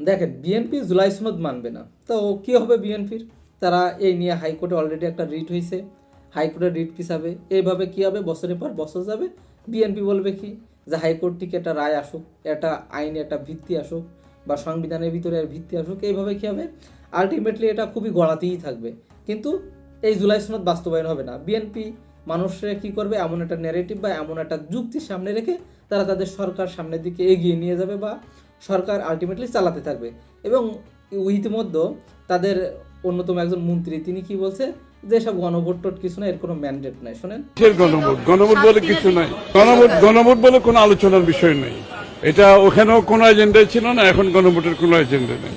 দেখেন বিএনপি জুলাই সনদ মানবে না, তো কি হবে বিএনপির? তারা এই নিয়ে হাইকোর্টে অলরেডি একটা রিট হয়েছে, হাইকোর্টের রিট পিছাবে, এইভাবে কি হবে, বছরের পর বছর যাবে, বিএনপি বলবে কি যে হাইকোর্ট থেকে একটা রায় আসুক, একটা আইনে একটা ভিত্তি আসুক, বা সংবিধানের ভিতরে আর ভিত্তি আসুক, এইভাবে কি হবে, আলটিমেটলি এটা খুবই গড়াতেই থাকবে। কিন্তু এই জুলাই সনদ বাস্তবায়ন হবে না। বিএনপি মানুষরা কি করবে, এমন একটা ন্যারেটিভ বা এমন একটা যুক্তির সামনে রেখে তারা তাদের সরকার সামনের দিকে এগিয়ে নিয়ে যাবে, বা সরকার আলটিমেটলি চালাতে থাকবে। এবং ইতিমধ্যে তাদের অন্যতম একজন মন্ত্রী তিনি কি বলছে, যে সব গণভোট টোট কিছু না, এর কোনো ম্যান্ডেট নাই। শোনেন, গণভোট গণভোট বলে কিছু নাই, গণভোট বলে কোনো আলোচনার বিষয় নেই। এটা ওখানেও কোনো এজেন্ডা ছিল না, এখন গণভোটের কোনো এজেন্ডা নেই।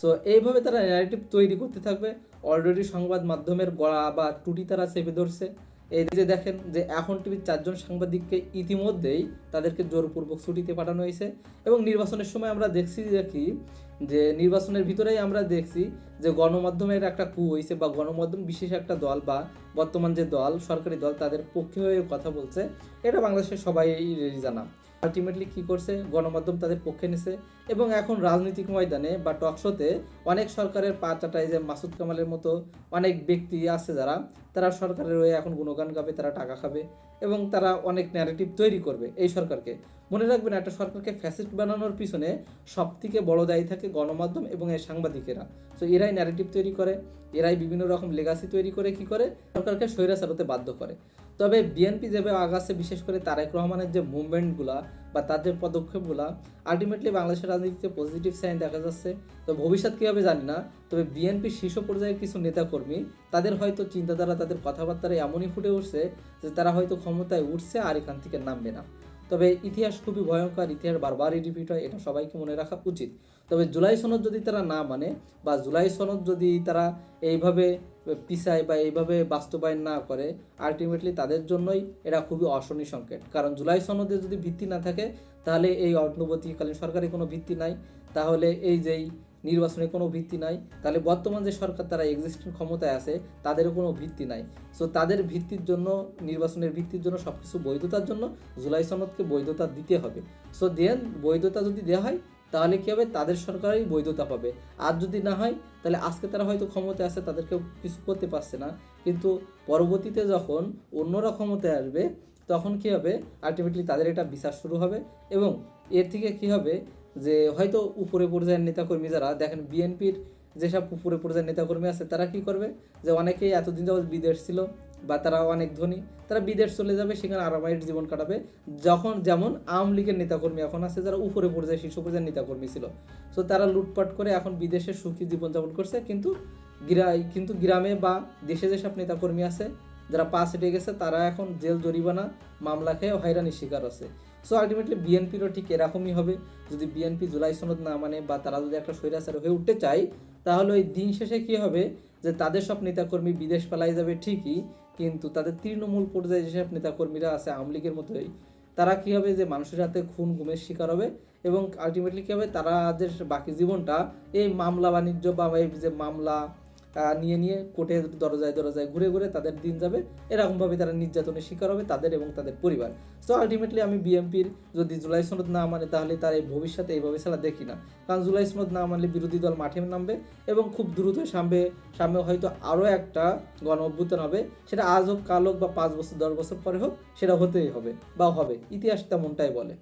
তো এইভাবে তারা ন্যারেটিভ তৈরি করতে থাকবে। অলরেডি সংবাদ মাধ্যমের গড়া বা ত্রুটি তারা চেপে ধরছে। এই যে দেখেন যে এখন টিভির 4 জন সাংবাদিককে ইতিমধ্যেই তাদেরকে জোরপূর্বক ছুটিতে পাঠানো হয়েছে। এবং নির্বাচনের সময় আমরা দেখি যে নির্বাচনের ভিতরেই আমরা দেখছি যে গণমাধ্যমের একটা কু হয়েছে, বা গণমাধ্যম বিশেষ একটা দল বা বর্তমান যে দল, সরকারি দল, তাদের পক্ষে হয়ে কথা বলছে। এটা বাংলাদেশের সবাই জানা। আলটিমেটলি কি করছে, গণমাধ্যম তাদের পক্ষে নিছে। এবং এখন রাজনৈতিক ময়দানে বা টকশোতে অনেক সরকারের পা চাটায়, যে মাসুদ কামালের মতো অনেক ব্যক্তি আছে যারা, তারা সরকারের হয়ে এখন গুণগান গাবে, তারা টাকা খাবে এবং তারা অনেক ন্যারেটিভ তৈরি করবে এই সরকারকে। মনে রাখবেন, একটা সরকারকে ফ্যাসিস্ট বানানোর পিছনে সবথেকে বড় দায়ী থাকে গণমাধ্যম এবং এই সাংবাদিকেরা। তো এরাই ন্যারেটিভ তৈরি করে, এরাই বিভিন্ন রকম লেগাসি তৈরি করে কি করে, সরকারকে স্বৈরাচার হতে বাধ্য করে। তবে বিএনপি যেভাবে আগাচ্ছে, বিশেষ করে তারেক রহমানের যে মুভমেন্টগুলা বা তার যে পদক্ষেপগুলা, আলটিমেটলি বাংলাদেশের রাজনীতিতে পজিটিভ সাইন দেখা যাচ্ছে। তো ভবিষ্যৎ কী হবে জানি না, তবে বিএনপির শীর্ষ পর্যায়ের কিছু নেতাকর্মী, তাদের হয়তো চিন্তাধারা, তাদের কথাবার্তায় এমনই ফুটে উঠছে যে তারা হয়তো ক্ষমতায় উঠছে আর এখান থেকে নামবে না। তবে ইতিহাস খুবই ভয়ঙ্কর, ইতিহাস বারবারই রিপিট হয়, এটা সবাইকে মনে রাখা উচিত। তবে জুলাই সনদ যদি তারা না মানে, বা জুলাই সনদ যদি তারা এইভাবে পিছায় বা এইভাবে বাস্তবায়ন না করে, আলটিমেটলি তাদের জন্যই এটা খুবই অশনি সংকেত। কারণ জুলাই সনদে যদি ভিত্তি না থাকে, তাহলে এই অন্তর্বর্তীকালীন সরকারের কোনো ভিত্তি নাই, তাহলে এই যেই নির্বাচনের কোনো ভিত্তি নাই, তাহলে বর্তমান যে সরকার তারা এক্সিস্টিং ক্ষমতায় আছে তাদেরও কোনো ভিত্তি নাই। সো তাদের ভিত্তির জন্য, নির্বাচনের ভিত্তির জন্য, সব কিছু বৈধতার জন্য জুলাই সনদকে বৈধতা দিতে হবে। সো দেন বৈধতা যদি দেওয়া হয়, তাহলে কী হবে, তাদের সরকারই বৈধতা পাবে। আর যদি না হয়, তাহলে আজকে তারা হয়তো ক্ষমতায় আছে, তাদেরকেও কিছু করতে পারছে না, কিন্তু পরবর্তীতে যখন অন্যরা ক্ষমতায় আসবে, তখন কী হবে, আলটিমেটলি তাদের এটা বিচার শুরু হবে। এবং এর থেকে কী হবে, যে হয়তো উপরে পর্যায়ের নেতাকর্মী যারা দেখেন, বিএনপির যেসব উপরে পর্যায়ের নেতাকর্মী আছে, তারা কি করবে, যে অনেকেই এতদিন যাবৎ বিদেশ ছিল বা তারা অনেক ধনী, তারা বিদেশ চলে যাবে, সেখানে আরামায়ের জীবন কাটাবে। যখন যেমন আওয়ামী লীগের নেতাকর্মী এখন আছে, যারা উপরে পর্যায়ে, শীর্ষ পর্যায়ের নেতাকর্মী ছিল, সো তারা লুটপাট করে এখন বিদেশে সুখী জীবনযাপন করছে। কিন্তু গ্রামে বা দেশে যেসব নেতাকর্মী আছে, যারা পাস হেঁটে গেছে, তারা এখন জেল জরিমানা মামলা খেয়ে হয়রানির শিকার আছে। সো আলটিমেটলি বিএনপিরও ঠিক এরকমই হবে। যদি বিএনপি জুলাই সনদ না মানে, বা তারা যদি একটা স্বৈরাচার হয়ে উঠতে চায়, তাহলে ওই দিন শেষে কী হবে, যে তাদের সব নেতাকর্মী বিদেশ পালাই যাবে ঠিকই, কিন্তু তাদের তৃণমূল পর্যায়ে যেসব নেতাকর্মীরা আছে আওয়ামী লীগের মতোই, তারা কী হবে, যে মানুষের হাতে খুন গুমের শিকার হবে। এবং আলটিমেটলি কী হবে, তারা যে বাকি জীবনটা এই মামলা বাণিজ্য বা এই যে মামলা নিয়ে কোর্টের দরজায় দরজায় ঘুরে ঘুরে তাদের দিন যাবে। এরকমভাবে তারা নির্যাতনের শিকার হবে, তাদের এবং তাদের পরিবার। সো আলটিমেটলি আমি বিএনপির যদি জুলাই সনদ না মানে, তাহলে তার এই ভবিষ্যতে এইভাবে ছাড়া দেখি না। কারণ জুলাই সনদ না মানলে বিরোধী দল মাঠে নামবে, এবং খুব দ্রুত সামনে হয়তো আরও একটা গণ অভ্যুত্থান হবে। সেটা আজ হোক, কাল হোক, বা 5 বছর 10 বছর পরে হোক, সেটা হতেই হবে বা হবে। ইতিহাস তেমনটাই বলে।